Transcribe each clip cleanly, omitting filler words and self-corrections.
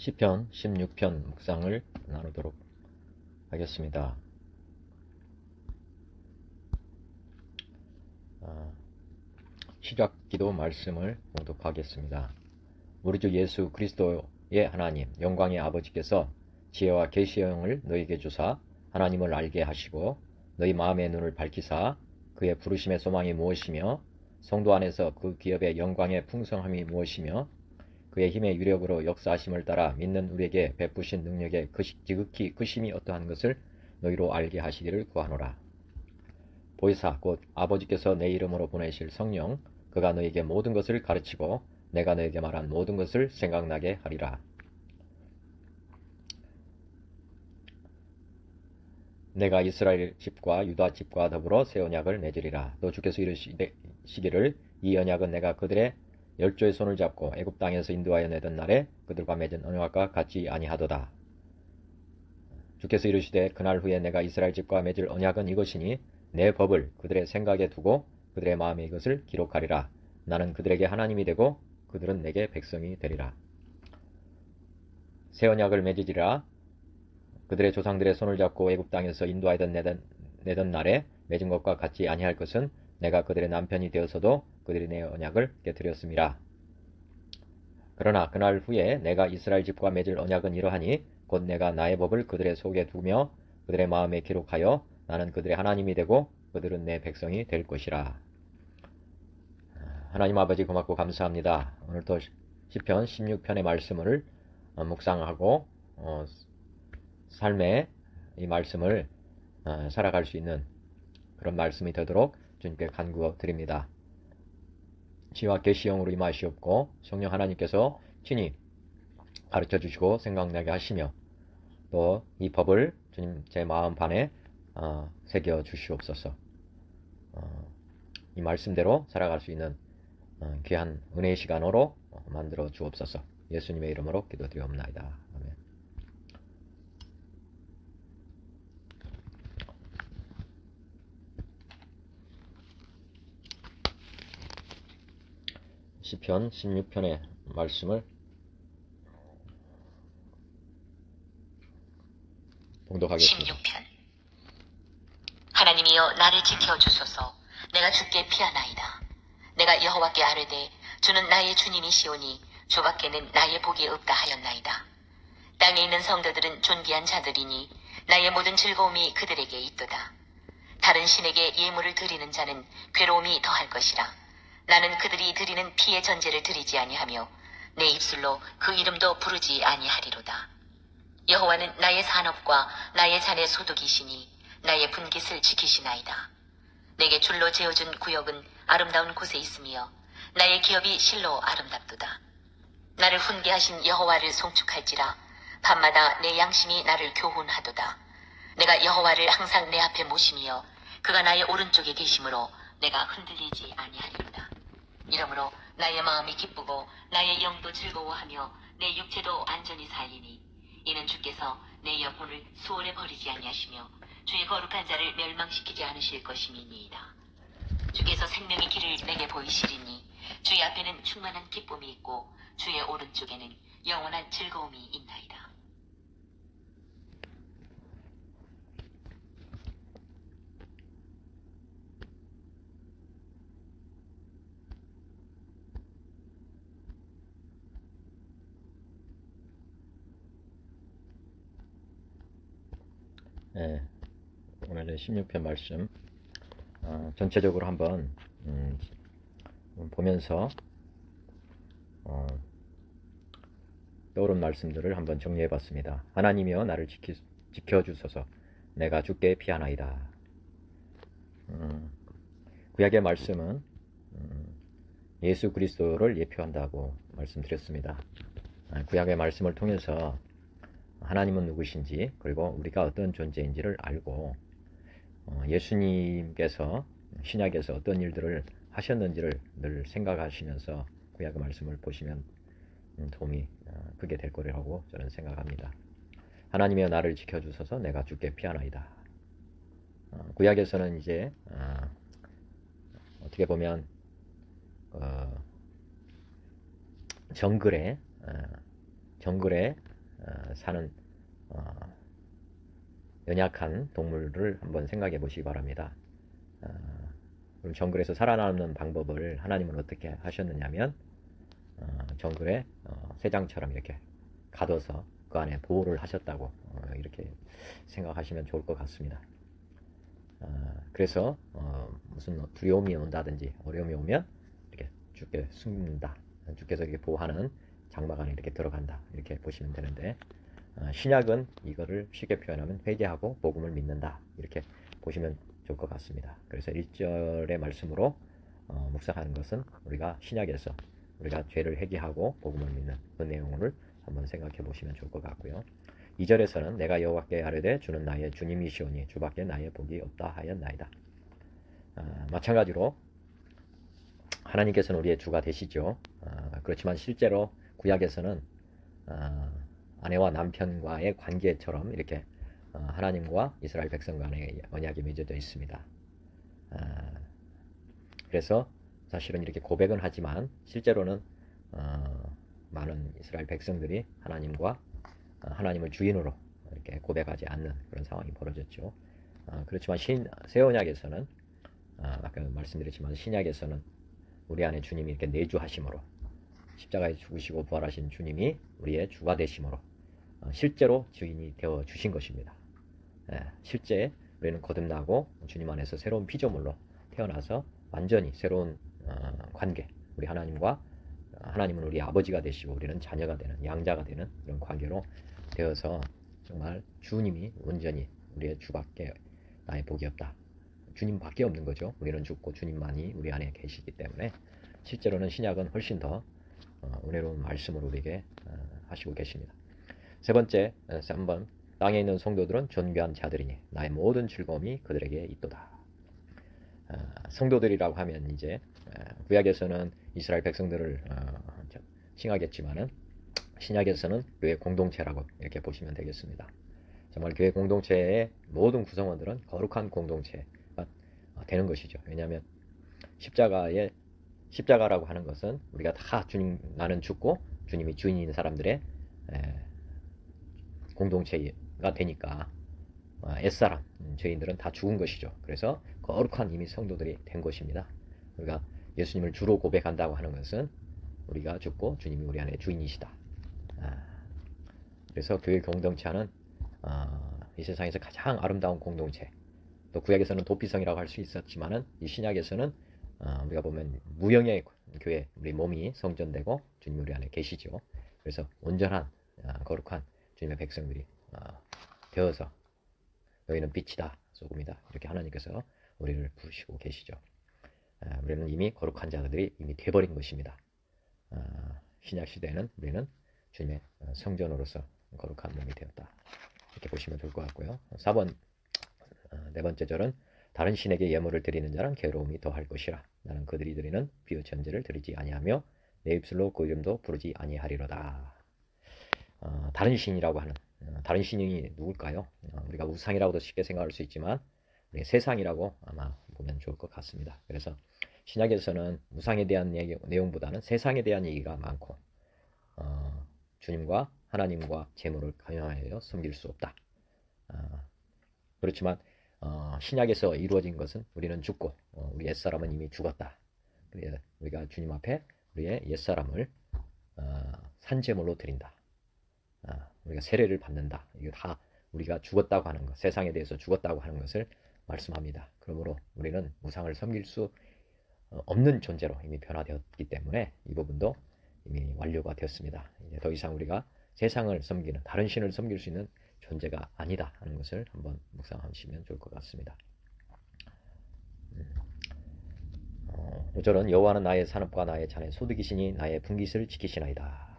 시편 16편 묵상을 나누도록 하겠습니다. 시작기도 말씀을 봉독하겠습니다. 우리 주 예수 그리스도의 하나님 영광의 아버지께서 지혜와 계시의 영을 너희에게 주사 하나님을 알게 하시고 너희 마음의 눈을 밝히사 그의 부르심의 소망이 무엇이며 성도 안에서 그 기업의 영광의 풍성함이 무엇이며 그의 힘의 유력으로 역사하심을 따라 믿는 우리에게 베푸신 능력의 지극히 크심이 어떠한 것을 너희로 알게 하시기를 구하노라. 보이사 곧 아버지께서 내 이름으로 보내실 성령 그가 너희에게 모든 것을 가르치고 내가 너희에게 말한 모든 것을 생각나게 하리라. 내가 이스라엘 집과 유다 집과 더불어 새 언약을 맺으리라. 또 주께서 이르시기를 이 언약은 내가 그들의 열조의 손을 잡고 애굽 땅에서 인도하여 내던 날에 그들과 맺은 언약과 같지 아니하도다. 주께서 이르시되 그날 후에 내가 이스라엘 집과 맺을 언약은 이것이니 내 법을 그들의 생각에 두고 그들의 마음에 이것을 기록하리라. 나는 그들에게 하나님이 되고 그들은 내게 백성이 되리라. 새 언약을 맺으리라. 그들의 조상들의 손을 잡고 애굽 땅에서 인도하여 내던 날에 맺은 것과 같지 아니할 것은 내가 그들의 남편이 되어서도 그들이 내 언약을 깨뜨렸음이라. 그러나 그날 후에 내가 이스라엘 집과 맺을 언약은 이러하니 곧 내가 나의 법을 그들의 속에 두며 그들의 마음에 기록하여 나는 그들의 하나님이 되고 그들은 내 백성이 될 것이라. 하나님 아버지 고맙고 감사합니다. 오늘도 시편 16편의 말씀을 묵상하고 삶의 이 말씀을 살아갈 수 있는 그런 말씀이 되도록 주님께 간구어 드립니다. 지혜와 계시형으로 임하시옵고 성령 하나님께서 친히 가르쳐 주시고 생각나게 하시며 또 이 법을 주님 제 마음 판에 새겨 주시옵소서. 이 말씀대로 살아갈 수 있는 귀한 은혜의 시간으로 만들어 주옵소서. 예수님의 이름으로 기도드리옵나이다. 아멘. 시편 16편의 말씀을 봉독하겠습니다. 16편. 하나님이여 나를 지켜주소서. 내가 주께 피하나이다. 내가 여호와께 아뢰되 주는 나의 주님이시오니 주밖에는 나의 복이 없다 하였나이다. 땅에 있는 성도들은 존귀한 자들이니 나의 모든 즐거움이 그들에게 있도다. 다른 신에게 예물을 드리는 자는 괴로움이 더할 것이라. 나는 그들이 드리는 피의 전제를 드리지 아니하며 내 입술로 그 이름도 부르지 아니하리로다. 여호와는 나의 산업과 나의 잔의 소득이시니 나의 분깃을 지키시나이다. 내게 줄로 재어준 구역은 아름다운 곳에 있으며 나의 기업이 실로 아름답도다. 나를 훈계하신 여호와를 송축할지라. 밤마다 내 양심이 나를 교훈하도다. 내가 여호와를 항상 내 앞에 모시며 그가 나의 오른쪽에 계심으로 내가 흔들리지 아니하리로다. 이러므로 나의 마음이 기쁘고 나의 영도 즐거워하며 내 육체도 안전히 살리니 이는 주께서 내 영혼을 수월에 버리지 아니하시며 주의 거룩한 자를 멸망시키지 않으실 것임이니이다. 주께서 생명의 길을 내게 보이시리니 주의 앞에는 충만한 기쁨이 있고 주의 오른쪽에는 영원한 즐거움이 있나이다. 네, 오늘의 16편 말씀 전체적으로 한번 보면서 떠오른 말씀들을 한번 정리해 봤습니다. 하나님이여 나를 지켜주소서. 내가 주께 피하나이다. 구약의 말씀은 예수 그리스도를 예표한다고 말씀드렸습니다. 구약의 말씀을 통해서 하나님은 누구신지 그리고 우리가 어떤 존재인지를 알고 예수님께서 신약에서 어떤 일들을 하셨는지를 늘 생각하시면서 구약의 말씀을 보시면 도움이 크게 될 거라고 저는 생각합니다. 하나님이여 나를 지켜주소서. 내가 주께 피하나이다. 구약에서는 이제 어떻게 보면 정글에 사는 연약한 동물을 한번 생각해 보시기 바랍니다. 그럼 정글에서 살아남는 방법을 하나님은 어떻게 하셨느냐면 정글에 새장처럼 이렇게 가둬서 그 안에 보호를 하셨다고 이렇게 생각하시면 좋을 것 같습니다. 그래서 무슨 두려움이 온다든지 어려움이 오면 이렇게 주께 숨는다, 주께서 이렇게 보호하는 장막 안에 이렇게 들어간다, 이렇게 보시면 되는데, 신약은 이거를 쉽게 표현하면 회개하고 복음을 믿는다, 이렇게 보시면 좋을 것 같습니다. 그래서 1절의 말씀으로 묵상하는 것은 우리가 신약에서 우리가 죄를 회개하고 복음을 믿는 그 내용을 한번 생각해 보시면 좋을 것 같고요. 2절에서는 내가 여호와께 아뢰되 주는 나의 주님이시오니 주밖에 나의 복이 없다 하였나이다. 마찬가지로 하나님께서는 우리의 주가 되시죠. 그렇지만 실제로 구약에서는 아내와 남편과의 관계처럼 이렇게 하나님과 이스라엘 백성 간의 언약이 맺어져 있습니다. 그래서 사실은 이렇게 고백은 하지만 실제로는 많은 이스라엘 백성들이 하나님을 주인으로 이렇게 고백하지 않는 그런 상황이 벌어졌죠. 그렇지만 새 언약에서는 아까 말씀드렸지만 신약에서는 우리 안에 주님이 이렇게 내주하심으로, 십자가에 죽으시고 부활하신 주님이 우리의 주가 되심으로 실제로 주인이 되어 주신 것입니다. 실제 우리는 거듭나고 주님 안에서 새로운 피조물로 태어나서 완전히 새로운 관계, 우리 하나님은 우리 아버지가 되시고 우리는 자녀가 되는, 양자가 되는 이런 관계로 되어서 정말 주님이 온전히 우리의 주밖에 나의 복이 없다, 주님밖에 없는 거죠. 우리는 죽고 주님만이 우리 안에 계시기 때문에 실제로는 신약은 훨씬 더 은혜로운 말씀을 우리에게 하시고 계십니다. 세 번째, 3번, 땅에 있는 성도들은 존귀한 자들이니 나의 모든 즐거움이 그들에게 있도다. 성도들이라고 하면 이제 구약에서는 이스라엘 백성들을 칭하겠지만은 신약에서는 교회 공동체라고 이렇게 보시면 되겠습니다. 정말 교회 공동체의 모든 구성원들은 거룩한 공동체가 되는 것이죠. 왜냐하면 십자가라고 하는 것은 우리가 다 나는 죽고 주님이 주인인 사람들의 공동체가 되니까 옛사람 죄인들은 다 죽은 것이죠. 그래서 거룩한 이미 성도들이 된 것입니다. 우리가 예수님을 주로 고백한다고 하는 것은 우리가 죽고 주님이 우리 안에 주인이시다. 그래서 교회 공동체는 이 세상에서 가장 아름다운 공동체, 또 구약에서는 도피성이라고 할 수 있었지만은 이 신약에서는 우리가 보면 무형의 교회, 우리 몸이 성전되고 주님 우리 안에 계시죠. 그래서 온전한 거룩한 주님의 백성들이 되어서 너희는 빛이다, 소금이다, 이렇게 하나님께서 우리를 부르시고 계시죠. 우리는 이미 거룩한 자들이 이미 돼버린 것입니다. 신약 시대에는 우리는 주님의 성전으로서 거룩한 몸이 되었다, 이렇게 보시면 좋을 것 같고요. 4번, 네 번째 절은 다른 신에게 예물을 드리는 자는 괴로움이 더할 것이라. 나는 그들이 드리는 비유 전제를 드리지 아니하며 내 입술로 그 이름도 부르지 아니하리로다. 다른 신이라고 하는 다른 신이 누굴까요? 우리가 우상이라고도 쉽게 생각할 수 있지만 세상이라고 아마 보면 좋을 것 같습니다. 그래서 신약에서는 우상에 대한 내용보다는 세상에 대한 얘기가 많고 주님과 하나님과 재물을 강요하여 섬길 수 없다. 그렇지만 신약에서 이루어진 것은 우리는 죽고 우리 옛사람은 이미 죽었다. 우리가 주님 앞에 우리의 옛사람을 산제물로 드린다. 우리가 세례를 받는다. 이거 다 우리가 죽었다고 하는 것, 세상에 대해서 죽었다고 하는 것을 말씀합니다. 그러므로 우리는 우상을 섬길 수 없는 존재로 이미 변화되었기 때문에 이 부분도 이미 완료가 되었습니다. 이제 더 이상 우리가 세상을 섬기는, 다른 신을 섬길 수 있는 존재가 아니다 하는 것을 한번 묵상하시면 좋을 것 같습니다. 5절은 여호와는 나의 산업과 나의 잔의 소득이시니 나의 분깃을 지키시나이다.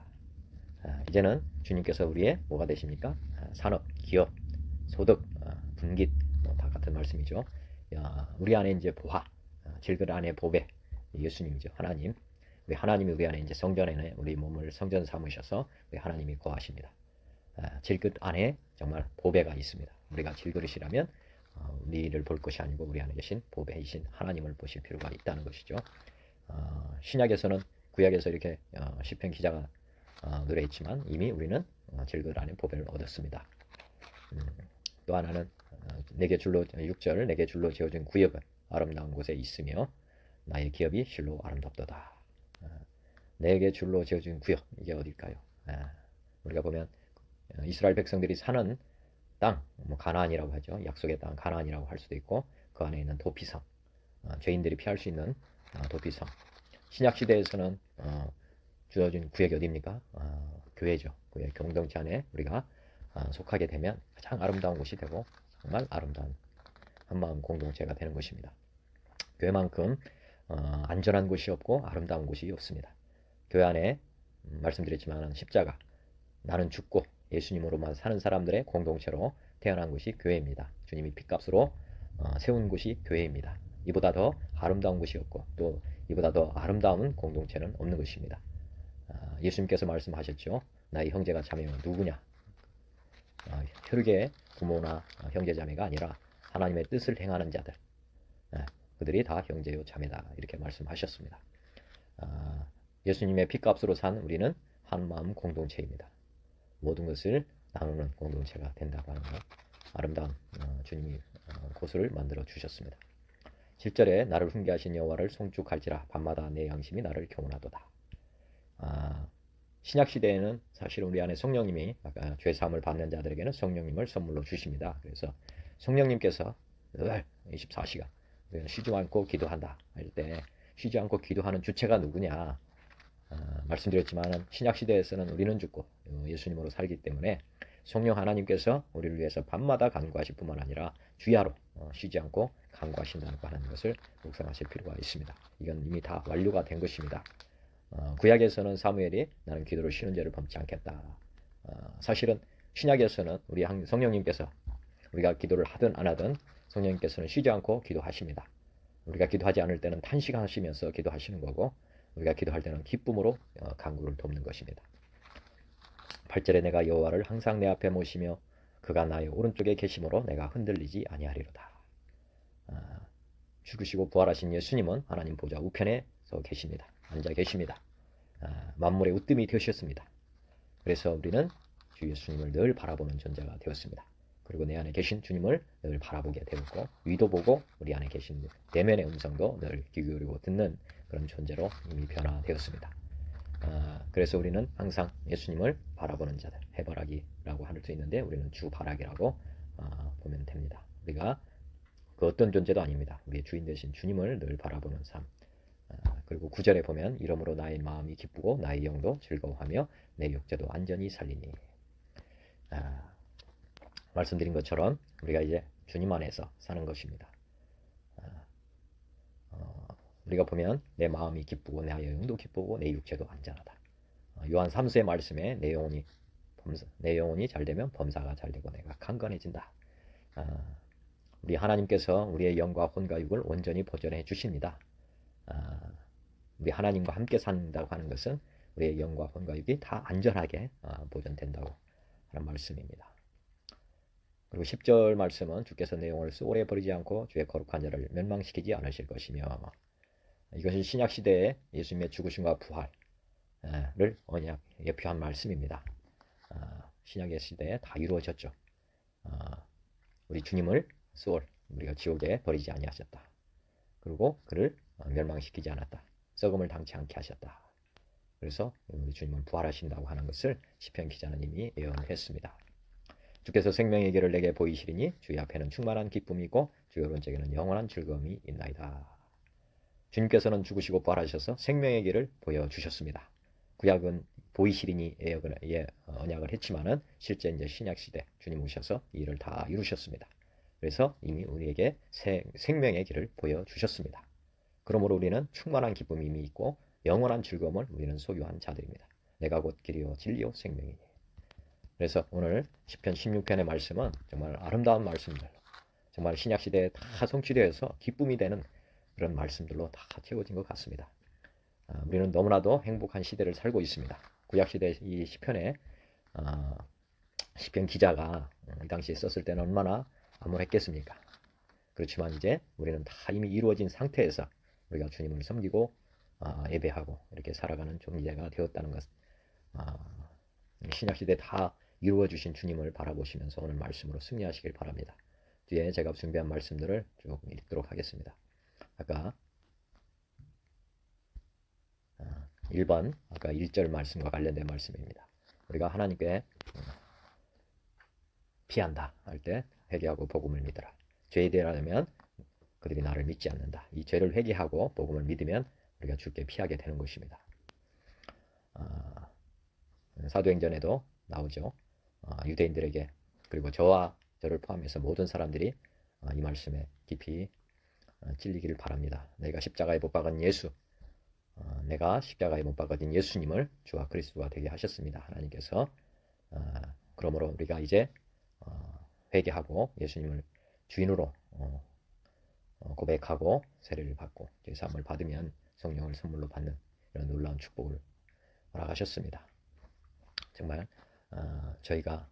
이제는 주님께서 우리의 뭐가 되십니까? 산업, 기업, 소득, 분깃, 다 같은 말씀이죠. 우리 안에 이제 보화, 질그 안에 보배, 예수님이죠. 하나님. 우리 하나님이 우리 안에 이제 성전에 우리 몸을 성전 삼으셔서 우리 하나님이 거하십니다. 질그릇 안에 정말 보배가 있습니다. 우리가 질그릇이라면 우리를 볼 것이 아니고 우리 안에 계신 보배이신 하나님을 보실 필요가 있다는 것이죠. 신약에서는, 구약에서 이렇게 시편 기자가 노래했지만 이미 우리는 질그릇 안에 보배를 얻었습니다. 또 하나는 내게 줄로 6절 내게 줄로 지어진 구역은 아름다운 곳에 있으며 나의 기업이 실로 아름답도다. 내게 줄로 지어진 구역, 이게 어딜까요? 우리가 보면 이스라엘 백성들이 사는 땅, 가나안이라고 하죠. 약속의 땅 가나안이라고 할 수도 있고 그 안에 있는 도피성, 죄인들이 피할 수 있는 도피성. 신약시대에서는 주어진 구역이 어디입니까? 교회죠. 교회 공동체 안에 우리가 속하게 되면 가장 아름다운 곳이 되고 정말 아름다운 한마음 공동체가 되는 것입니다. 교회만큼 안전한 곳이 없고 아름다운 곳이 없습니다. 교회 안에 말씀드렸지만 십자가, 나는 죽고 예수님으로만 사는 사람들의 공동체로 태어난 곳이 교회입니다. 주님이 핏값으로 세운 곳이 교회입니다. 이보다 더 아름다운 곳이 없고 또 이보다 더 아름다운 공동체는 없는 것입니다. 예수님께서 말씀하셨죠. 나의 형제가 자매가 누구냐? 혈육의 부모나 형제자매가 아니라 하나님의 뜻을 행하는 자들, 그들이 다 형제요 자매다, 이렇게 말씀하셨습니다. 예수님의 핏값으로 산 우리는 한마음 공동체입니다. 모든 것을 나누는 공동체가 된다고 하는 것, 아름다운 주님이 곳을 만들어 주셨습니다. 7절에 나를 훈계하신 여호와를 송축할지라 밤마다 내 양심이 나를 교훈하도다. 신약시대에는 사실 우리 안에 성령님이 죄사함을 받는 자들에게는 성령님을 선물로 주십니다. 그래서 성령님께서 늘 24시간 쉬지 않고 기도한다 할 때 쉬지 않고 기도하는 주체가 누구냐? 말씀드렸지만 신약시대에서는 우리는 죽고 예수님으로 살기 때문에 성령 하나님께서 우리를 위해서 밤마다 간구하실 뿐만 아니라 주야로 쉬지 않고 간구하신다고 하는 것을 묵상하실 필요가 있습니다. 이건 이미 다 완료가 된 것입니다. 구약에서는 사무엘이 나는 기도를 쉬는 죄를 범치 않겠다. 사실은 신약에서는 우리 성령님께서 우리가 기도를 하든 안 하든 성령님께서는 쉬지 않고 기도하십니다. 우리가 기도하지 않을 때는 탄식하시면서 기도하시는 거고 우리가 기도할 때는 기쁨으로 간구를 돕는 것입니다. 8절에 내가 여호와를 항상 내 앞에 모시며 그가 나의 오른쪽에 계심으로 내가 흔들리지 아니하리로다. 죽으시고 부활하신 예수님은 하나님 보좌 우편에 서 계십니다. 앉아 계십니다. 만물의 으뜸이 되셨습니다. 그래서 우리는 주 예수님을 늘 바라보는 존재가 되었습니다. 그리고 내 안에 계신 주님을 늘 바라보게 되었고 위도 보고 우리 안에 계신 내면의 음성도 늘 귀 기울이고 듣는 그런 존재로 이미 변화되었습니다. 그래서 우리는 항상 예수님을 바라보는 자들, 해바라기라고 할 수 있는데 우리는 주바라기라고 보면 됩니다. 우리가 그 어떤 존재도 아닙니다. 우리의 주인 되신 주님을 늘 바라보는 삶. 그리고 9절에 보면 이러므로 나의 마음이 기쁘고 나의 영도 즐거워하며 내 육체도 안전히 살리니. 말씀드린 것처럼 우리가 이제 주님 안에서 사는 것입니다. 우리가 보면 내 마음이 기쁘고 내 영도 기쁘고 내 육체도 안전하다. 요한 3서의 말씀에 내 영혼이 잘 되면 범사가 잘 되고 내가 강건해진다. 우리 하나님께서 우리의 영과 혼과 육을 온전히 보존해 주십니다. 우리 하나님과 함께 산다고 하는 것은 우리의 영과 혼과 육이 다 안전하게 보존된다고 하는 말씀입니다. 그리고 10절 말씀은 주께서 내 영혼을 오래 버리지 않고 주의 거룩한 자를 멸망시키지 않으실 것이며, 이것이 신약시대의 예수님의 죽으심과 부활을 언약 예표한 말씀입니다. 신약의 시대에 다 이루어졌죠. 우리 주님을 우리가 지옥에 버리지 아니하셨다. 그리고 그를 멸망시키지 않았다. 썩음을 당치 않게 하셨다. 그래서 우리 주님은 부활하신다고 하는 것을 시편 기자는 이미 예언했습니다. 주께서 생명의 길을 내게 보이시리니 주의 앞에는 충만한 기쁨이 있고 주의 오른쪽에는 영원한 즐거움이 있나이다. 주님께서는 죽으시고 부활하셔서 생명의 길을 보여주셨습니다. 구약은 보이시리니 언약을 했지만은 실제 이제 신약시대 주님 오셔서 이 일을 다 이루셨습니다. 그래서 이미 우리에게 생명의 길을 보여주셨습니다. 그러므로 우리는 충만한 기쁨이 이미 있고 영원한 즐거움을 우리는 소유한 자들입니다. 내가 곧 길이요 진리요 생명이니. 그래서 오늘 시편 16편의 말씀은 정말 아름다운 말씀들, 정말 신약시대에 다 성취되어서 기쁨이 되는 그런 말씀들로 다 채워진 것 같습니다. 우리는 너무나도 행복한 시대를 살고 있습니다. 구약시대 이 시편에 시편 기자가 이 당시에 썼을 때는 얼마나 암울했겠습니까? 그렇지만 이제 우리는 다 이미 이루어진 상태에서 우리가 주님을 섬기고 예배하고 이렇게 살아가는 존재가 되었다는 것, 신약시대 다 이루어주신 주님을 바라보시면서 오늘 말씀으로 승리하시길 바랍니다. 뒤에 제가 준비한 말씀들을 쭉 읽도록 하겠습니다. 아까 1번 아까 1절 말씀과 관련된 말씀입니다. 우리가 하나님께 피한다 할 때 회개하고 복음을 믿어라. 죄에 대하면 그들이 나를 믿지 않는다. 이 죄를 회개하고 복음을 믿으면 우리가 주께 피하게 되는 것입니다. 사도행전에도 나오죠. 유대인들에게 그리고 저와 저를 포함해서 모든 사람들이 이 말씀에 깊이 찔리기를 바랍니다. 내가 십자가에 못 박은 예수, 내가 십자가에 못 박아진 예수님을 주와 그리스도가 되게 하셨습니다. 하나님께서. 그러므로 우리가 이제 회개하고 예수님을 주인으로 고백하고 세례를 받고 죄사함을 받으면 성령을 선물로 받는 이런 놀라운 축복을 허락하셨습니다. 정말 저희가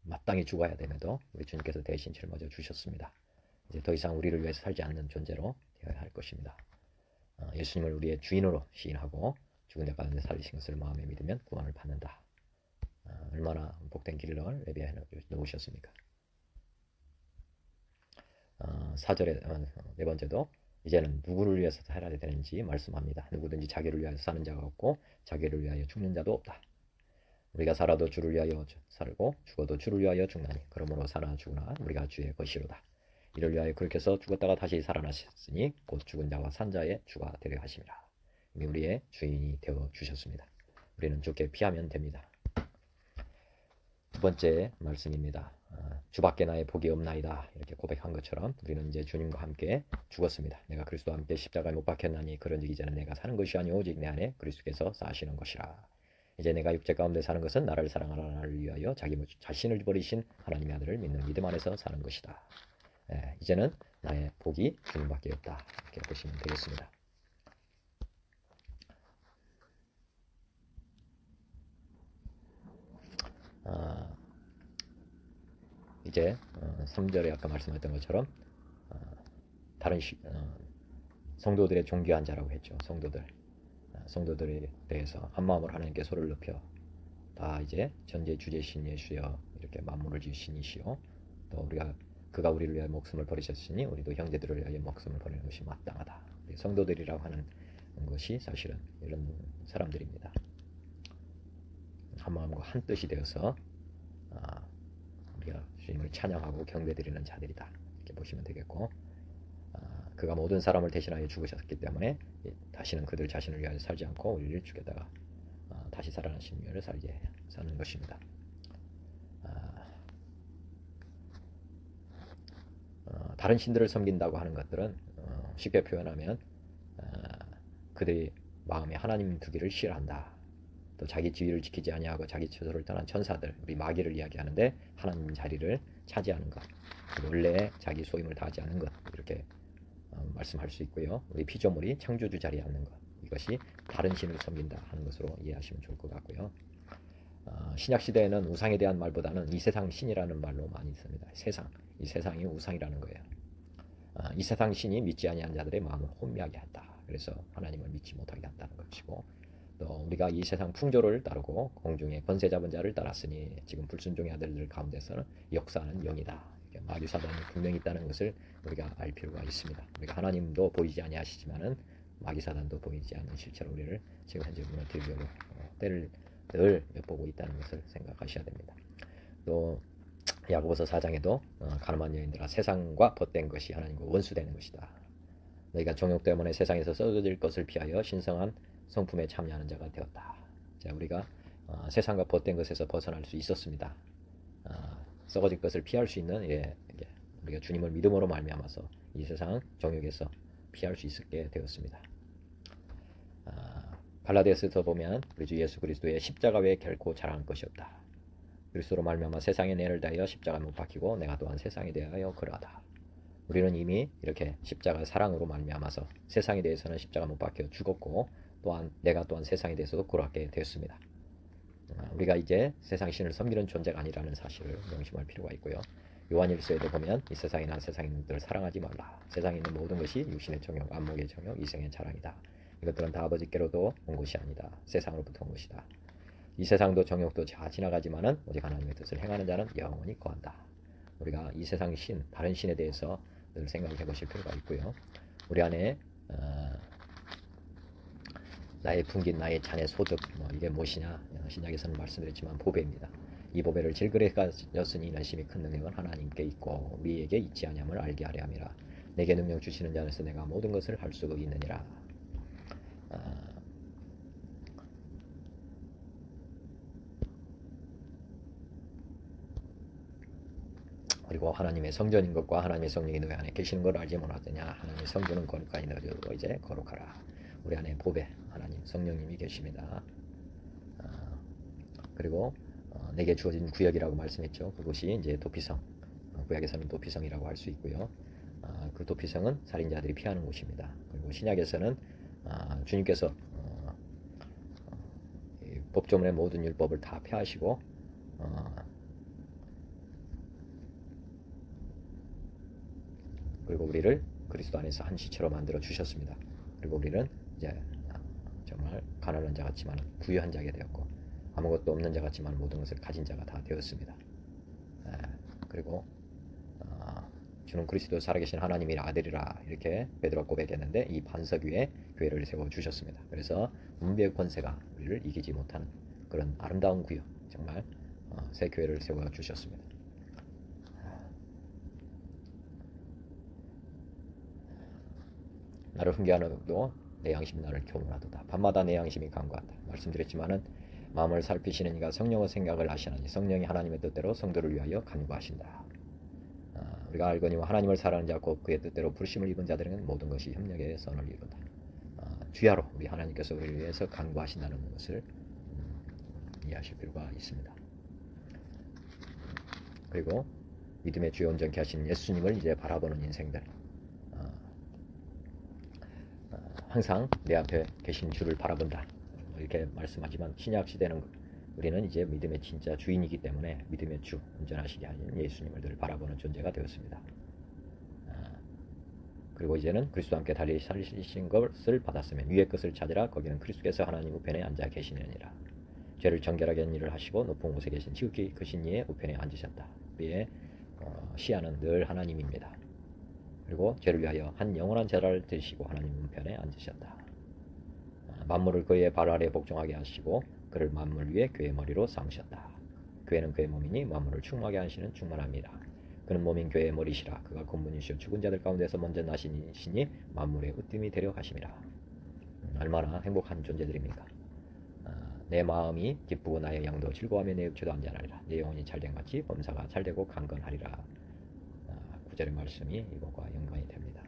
마땅히 죽어야 됨에도 우리 주님께서 대신 짊어져 주셨습니다. 이제 더 이상 우리를 위해서 살지 않는 존재로 되어야 할 것입니다. 예수님을 우리의 주인으로 시인하고 죽은 자 가운데 살리신 것을 마음에 믿으면 구원을 받는다. 얼마나 복된 길을 예비해 놓으셨습니까? 4절에 네 번째도 이제는 누구를 위해서 살아야 되는지 말씀합니다. 누구든지 자기를 위하여 사는 자가 없고 자기를 위하여 죽는 자도 없다. 우리가 살아도 주를 위하여 살고 죽어도 주를 위하여 죽나니 그러므로 사나 죽으나 우리가 주의 것이로다. 이를 위하여 그렇게 해서 죽었다가 다시 살아나셨으니 곧 죽은 자와 산 자의 주가 되려 하심이라. 이미 우리의 주인이 되어 주셨습니다. 우리는 주께 피하면 됩니다. 두 번째 말씀입니다. 주밖에 나의 복이 없나이다. 이렇게 고백한 것처럼 우리는 이제 주님과 함께 죽었습니다. 내가 그리스도와 함께 십자가에 못 박혔나니 그런즉 이제는 내가 사는 것이 아니오 오직 내 안에 그리스도께서 사시는 것이라. 이제 내가 육체 가운데 사는 것은 나를 사랑하는 나를 위하여 자기 자신을 버리신 하나님의 아들을 믿는 믿음 안에서 사는 것이다. 이제는 나의 복이 주님밖에 없다. 이렇게 보시면 되겠습니다. 이제 3절에 아까 말씀했던 것처럼 다른 성도들의 존귀한 자라고 했죠. 성도들에 대해서 한마음으로 하나님께 소를 높여 다 이제 전제 주제신 예수여 이렇게 만물을 지으신 이시요 또 그가 우리를 위하여 목숨을 버리셨으니 우리도 형제들을 위하여 목숨을 버리는 것이 마땅하다. 성도들이라고 하는 것이 사실은 이런 사람들입니다. 한마음과 한뜻이 되어서 우리가 주님을 찬양하고 경배드리는 자들이다. 이렇게 보시면 되겠고 그가 모든 사람을 대신하여 죽으셨기 때문에 다시는 그들 자신을 위하여 살지 않고 우리를 죽였다가 다시 살아나신 위하여 사는 것입니다. 다른 신들을 섬긴다고 하는 것들은 쉽게 표현하면 그들이 마음에 하나님 두기를 싫어한다. 또 자기 지위를 지키지 아니하고 자기 처소를 떠난 천사들, 우리 마귀를 이야기하는데 하나님 자리를 차지하는 것, 원래 자기 소임을 다하지 않는 것 이렇게 말씀할 수 있고요. 우리 피조물이 창조주 자리에 앉는 것, 이것이 다른 신을 섬긴다 하는 것으로 이해하시면 좋을 것 같고요. 신약 시대에는 우상에 대한 말보다는 이 세상 신이라는 말로 많이 씁니다. 이 세상이 우상이라는 거예요. 이 세상 신이 믿지 아니한 자들의 마음을 혼미하게 한다. 그래서 하나님을 믿지 못하게 한다는 것이고, 또 우리가 이 세상 풍조를 따르고 공중의 권세 잡은 자를 따랐으니 지금 불순종의 아들들 가운데서는 역사하는 영이다. 마귀 사단이 분명히 있다는 것을 우리가 알 필요가 있습니다. 우리가 하나님도 보이지 아니하시지만은 마귀 사단도 보이지 않는 실체로 우리를 지금 현재 무너뜨리려고 때를 늘 엿보고 있다는 것을 생각하셔야 됩니다. 또 야고보서 4장에도 가늠한 여인들아 세상과 벗된 것이 하나님과 원수되는 것이다. 너희가 정욕 때문에 세상에서 썩어질 것을 피하여 신성한 성품에 참여하는 자가 되었다. 자, 우리가 세상과 벗된 것에서 벗어날 수 있었습니다. 썩어질 것을 피할 수 있는 우리가 주님을 믿음으로 말미암아서 이 세상 정욕에서 피할 수 있게 되었습니다. 갈라디아서에서 보면 우리 주 예수 그리스도의 십자가 외에 결코 자랑할 것이 없다. 그리스도로 말미암아 세상에 내를 다하여 십자가 못 박히고 내가 또한 세상에 대하여 그러하다. 우리는 이미 이렇게 십자가 사랑으로 말미암아서 세상에 대해서는 십자가 못 박혀 죽었고 또한 내가 또한 세상에 대해서도 그렇게 되었습니다. 우리가 이제 세상 신을 섬기는 존재가 아니라는 사실을 명심할 필요가 있고요. 요한일서에도 보면 이 세상에 난 세상인들을 사랑하지 말라. 세상에 있는 모든 것이 육신의 정욕, 안목의 정욕, 이생의 자랑이다. 이것들은 다 아버지께로도 온 것이 아니다. 세상으로부터 온 것이다. 이 세상도 정욕도 다 지나가지만은 오직 하나님의 뜻을 행하는 자는 영원히 거한다. 우리가 이 세상 신, 다른 신에 대해서 늘 생각해 보실 필요가 있고요. 우리 안에 나의 풍긴 나의 자네 소득 이게 무엇이냐, 신약에서는 말씀드렸지만 보배입니다. 이 보배를 질그레 가졌으니 이는 심히 큰 능력은 하나님께 있고 우리에게 있지 아니함을 알게 하려 함이라. 내게 능력 주시는 자 안에서 내가 모든 것을 할 수 있느니라. 그리고 하나님의 성전인 것과 하나님의 성령이 너희 안에 계시는 걸 알지 못하느냐. 하나님의 성전은 거룩하니 너희도 이제 거룩하라. 우리 안에 보배 하나님 성령님이 계십니다. 그리고 내게 주어진 구역이라고 말씀했죠. 그것이 이제 도피성, 구약에서는 도피성이라고 할 수 있고요. 그 도피성은 살인자들이 피하는 곳입니다. 그리고 신약에서는 주님께서 법조문의 모든 율법을 다 폐하시고 그리고 우리를 그리스도 안에서 한 시체로 만들어 주셨습니다. 그리고 우리는 이제 정말 가난한 자 같지만 부유한 자가 되었고 아무것도 없는 자 같지만 모든 것을 가진 자가 다 되었습니다. 그리고 주는 그리스도 살아계신 하나님의 아들이라 이렇게 베드로가 고백했는데 이 반석 위에 교회를 세워 주셨습니다. 그래서 운배의 권세가 우리를 이기지 못하는 그런 아름다운 구역, 정말 새 교회를 세워 주셨습니다. 나를 훈계하노도 내 양심이 나를 교훈하도다. 밤마다 내 양심이 간구한다. 말씀드렸지만은 마음을 살피시는 이가 성령의 생각을 아시나니 성령이 하나님의 뜻대로 성도를 위하여 간구하신다. 우리가 알거니와 하나님을 사랑하는 자 곧 그의 뜻대로 부르심을 입은 자들에게는 모든 것이 협력의 선을 이룬다. 주야로 우리 하나님께서 우리를 위해서 간구하신다는 것을 이해하실 필요가 있습니다. 그리고 믿음의 주요 온전케 하시는 예수님을 이제 바라보는 인생들, 항상 내 앞에 계신 주를 바라본다 이렇게 말씀하지만 신약 시대는 우리는 이제 믿음의 진짜 주인이기 때문에 믿음의 주, 온전하시게 하는 예수님을 늘 바라보는 존재가 되었습니다. 그리고 이제는 그리스도와 함께 달리 살리신 것을 받았으면 위의 것을 찾으라. 거기는 그리스도께서 하나님 우편에 앉아 계시느니라. 죄를 정결하게 하는 일을 하시고 높은 곳에 계신 지극히 크신 이의 우편에 앉으셨다. 우리의 시야는 늘 하나님입니다. 그리고 죄를 위하여 한 영원한 제사를 드시고 하나님 우편에 앉으셨다. 만물을 그의 발 아래 복종하게 하시고 그를 만물 위에 그의 머리로 삼으셨다. 교회는 그의 몸이니 만물을 충만하게 하시는 충만합니다. 그는 몸인 교회의 머리시라. 그가 근본이시오 죽은 자들 가운데서 먼저 나시니 만물의 으뜸이 되려 가심이라. 얼마나 행복한 존재들입니까? 내 마음이 기쁘고 나의 양도 즐거워하며 내 육체도 안전하리라. 내 영혼이 잘된 같이 범사가 잘되고 강건하리라. 9절의 말씀이 이것과 연관이 됩니다.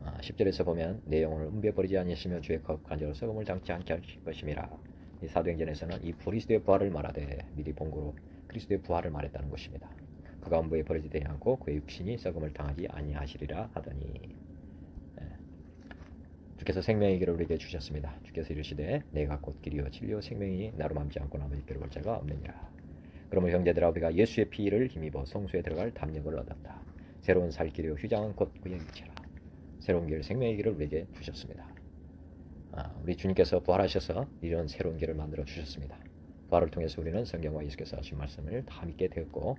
10절에서 보면 내 영혼을 은배버리지 아니하시며 주의 컵 간절로 썩음을 당치 않게 하실 것임이라. 이 사도행전에서는 이 그리스도의 부활을 말하되 미리 본고로 그리스도의 부활을 말했다는 것입니다. 그가 음부에 버려지지 않고 그의 육신이 썩음을 당하지 아니하시리라 하더니 주께서 생명의 길을 우리에게 주셨습니다. 주께서 이르시되 내가 곧 길이요 진리요 생명이 나로 맘지 않고 아버지께로 올 자가 없느니라. 그러므로 형제들아 우리가 예수의 피를 힘입어 성소에 들어갈 담력을 얻었다. 새로운 살 길이요 휘장은 곧 그의 육체라. 새로운 길 생명의 길을 우리에게 주셨습니다. 우리 주님께서 부활하셔서 이런 새로운 길을 만들어 주셨습니다. 부활을 통해서 우리는 성경과 예수께서 하신 말씀을 다 믿게 되었고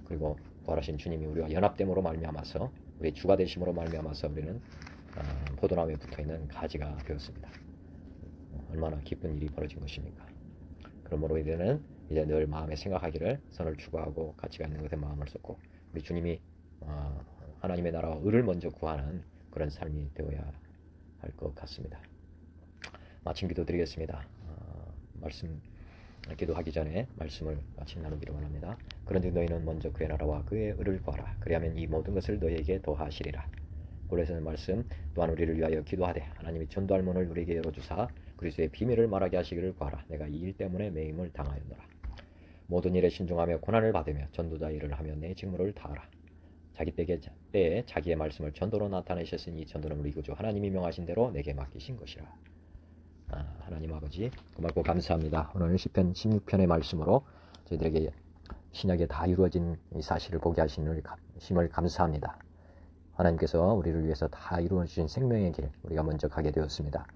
그리고 부활하신 주님이 우리와 연합됨으로 말미암아서 우리 주가 되심으로 말미암아서 우리는 포도나무에 붙어있는 가지가 되었습니다. 얼마나 기쁜 일이 벌어진 것입니까? 그러므로 우리는 이제 늘 마음에 생각하기를 선을 추구하고 가치가 있는 것에 마음을 쏟고 우리 주님이 하나님의 나라와 의를 먼저 구하는 그런 삶이 되어야 할 것 같습니다. 마침 기도드리겠습니다. 기도하기 전에 말씀을 마침 나누기를 원합니다. 그런데 너희는 먼저 그의 나라와 그의 의를 구하라. 그리하면 이 모든 것을 너희에게 더하시리라. 골로새서 말씀 또한 우리를 위하여 기도하되 하나님이 전도할 문을 우리에게 열어주사 그리스도의 비밀을 말하게 하시기를 구하라. 내가 이 일 때문에 매임을 당하였노라. 모든 일에 신중하며 고난을 받으며 전도자 일을 하며 내 직무를 다하라. 자기 때에 자기의 말씀을 전도로 나타내셨으니 전도는 우리 구주 하나님이 명하신 대로 내게 맡기신 것이라. 하나님 아버지 고맙고 감사합니다. 오늘 시편 16편의 말씀으로 저희들에게 신약에 다 이루어진 이 사실을 보게 하심을 감사합니다. 하나님께서 우리를 위해서 다 이루어주신 생명의 길 우리가 먼저 가게 되었습니다.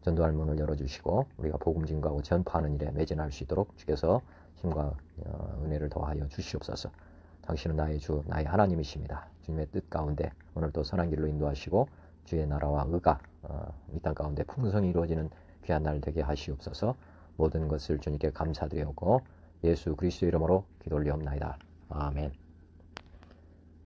전도할 문을 열어주시고 우리가 복음 증거하고 전파하는 일에 매진할 수 있도록 주께서 힘과 은혜를 더하여 주시옵소서. 당신은 나의 주, 나의 하나님이십니다. 주님의 뜻 가운데 오늘도 선한 길로 인도하시고 주의 나라와 의가 이 땅 가운데 풍성히 이루어지는 귀한 날 되게 하시옵소서. 모든 것을 주님께 감사드리옵고 예수 그리스도 이름으로 기도 올리옵나이다. 아멘.